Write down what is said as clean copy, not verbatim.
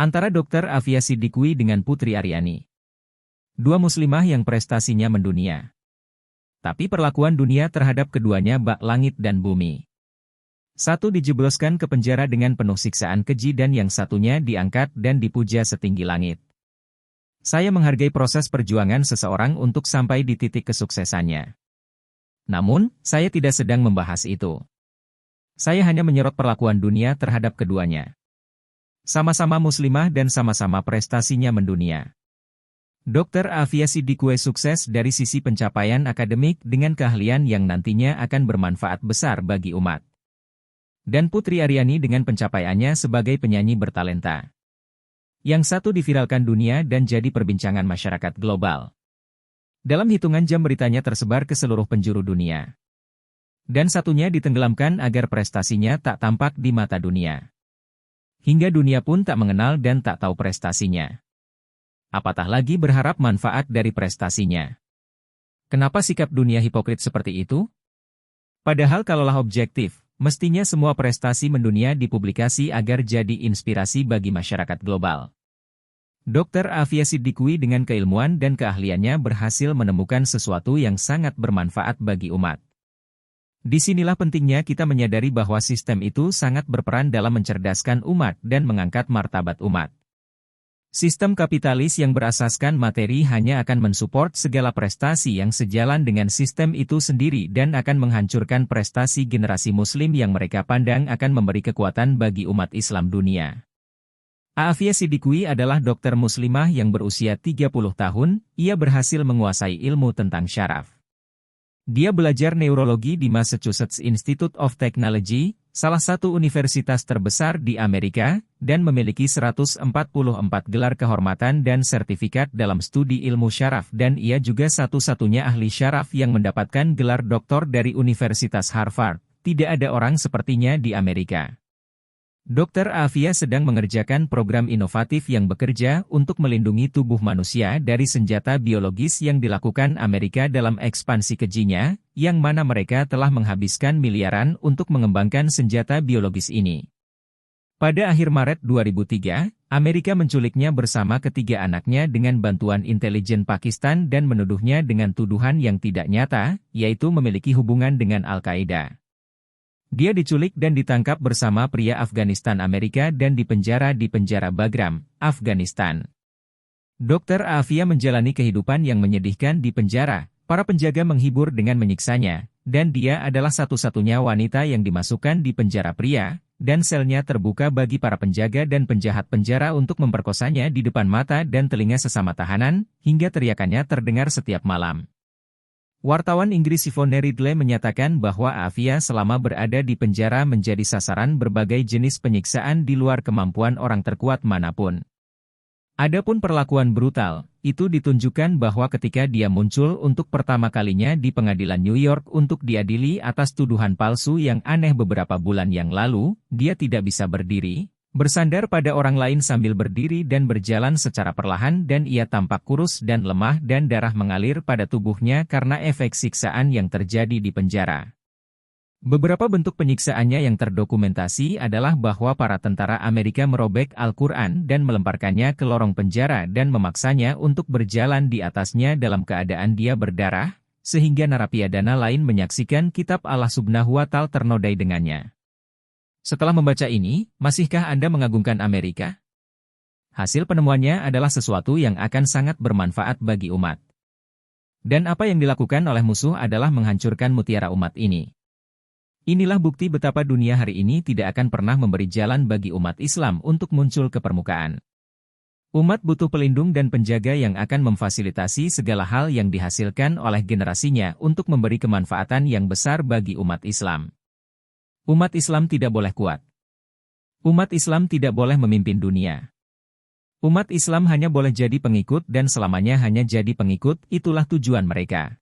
Antara Dr. Afia Siddiqui dengan Putri Aryani. Dua muslimah yang prestasinya mendunia. Tapi perlakuan dunia terhadap keduanya bak langit dan bumi. Satu dijebloskan ke penjara dengan penuh siksaan keji dan yang satunya diangkat dan dipuja setinggi langit. Saya menghargai proses perjuangan seseorang untuk sampai di titik kesuksesannya. Namun, saya tidak sedang membahas itu. Saya hanya menyorot perlakuan dunia terhadap keduanya. Sama-sama muslimah dan sama-sama prestasinya mendunia. Dr. Afia Siddiqui sukses dari sisi pencapaian akademik dengan keahlian yang nantinya akan bermanfaat besar bagi umat. Dan Putri Aryani dengan pencapaiannya sebagai penyanyi bertalenta. Yang satu diviralkan dunia dan jadi perbincangan masyarakat global. Dalam hitungan jam beritanya tersebar ke seluruh penjuru dunia. Dan satunya ditenggelamkan agar prestasinya tak tampak di mata dunia. Hingga dunia pun tak mengenal dan tak tahu prestasinya. Apatah lagi berharap manfaat dari prestasinya. Kenapa sikap dunia hipokrit seperti itu? Padahal kalaulah objektif, mestinya semua prestasi mendunia dipublikasi agar jadi inspirasi bagi masyarakat global. Dr. Afia Siddiqui dengan keilmuan dan keahliannya berhasil menemukan sesuatu yang sangat bermanfaat bagi umat. Disinilah pentingnya kita menyadari bahwa sistem itu sangat berperan dalam mencerdaskan umat dan mengangkat martabat umat. Sistem kapitalis yang berasaskan materi hanya akan mensupport segala prestasi yang sejalan dengan sistem itu sendiri dan akan menghancurkan prestasi generasi muslim yang mereka pandang akan memberi kekuatan bagi umat Islam dunia. Afia Siddiqui adalah dokter muslimah yang berusia 30 tahun, ia berhasil menguasai ilmu tentang syaraf. Dia belajar neurologi di Massachusetts Institute of Technology, salah satu universitas terbesar di Amerika, dan memiliki 144 gelar kehormatan dan sertifikat dalam studi ilmu syaraf dan ia juga satu-satunya ahli syaraf yang mendapatkan gelar doktor dari Universitas Harvard. Tidak ada orang sepertinya di Amerika. Dr. Afia sedang mengerjakan program inovatif yang bekerja untuk melindungi tubuh manusia dari senjata biologis yang dilakukan Amerika dalam ekspansi kejinya, yang mana mereka telah menghabiskan miliaran untuk mengembangkan senjata biologis ini. Pada akhir Maret 2003, Amerika menculiknya bersama ketiga anaknya dengan bantuan intelijen Pakistan dan menuduhnya dengan tuduhan yang tidak nyata, yaitu memiliki hubungan dengan Al-Qaeda. Dia diculik dan ditangkap bersama pria Afghanistan Amerika dan dipenjara di penjara Bagram, Afghanistan. Dr. Afia menjalani kehidupan yang menyedihkan di penjara, para penjaga menghibur dengan menyiksanya, dan dia adalah satu-satunya wanita yang dimasukkan di penjara pria, dan selnya terbuka bagi para penjaga dan penjahat penjara untuk memperkosanya di depan mata dan telinga sesama tahanan, hingga teriakannya terdengar setiap malam. Wartawan Inggris Yvonne Ridley menyatakan bahwa Afia selama berada di penjara menjadi sasaran berbagai jenis penyiksaan di luar kemampuan orang terkuat manapun. Adapun perlakuan brutal, itu ditunjukkan bahwa ketika dia muncul untuk pertama kalinya di pengadilan New York untuk diadili atas tuduhan palsu yang aneh beberapa bulan yang lalu, dia tidak bisa berdiri, bersandar pada orang lain sambil berdiri dan berjalan secara perlahan dan ia tampak kurus dan lemah dan darah mengalir pada tubuhnya karena efek siksaan yang terjadi di penjara. Beberapa bentuk penyiksaannya yang terdokumentasi adalah bahwa para tentara Amerika merobek Al-Quran dan melemparkannya ke lorong penjara dan memaksanya untuk berjalan di atasnya dalam keadaan dia berdarah, sehingga narapidana lain menyaksikan kitab Allah Subhanahu wa Ta'ala ternodai dengannya. Setelah membaca ini, masihkah Anda mengagungkan Amerika? Hasil penemuannya adalah sesuatu yang akan sangat bermanfaat bagi umat. Dan apa yang dilakukan oleh musuh adalah menghancurkan mutiara umat ini. Inilah bukti betapa dunia hari ini tidak akan pernah memberi jalan bagi umat Islam untuk muncul ke permukaan. Umat butuh pelindung dan penjaga yang akan memfasilitasi segala hal yang dihasilkan oleh generasinya untuk memberi kemanfaatan yang besar bagi umat Islam. Umat Islam tidak boleh kuat. Umat Islam tidak boleh memimpin dunia. Umat Islam hanya boleh jadi pengikut dan selamanya hanya jadi pengikut, itulah tujuan mereka.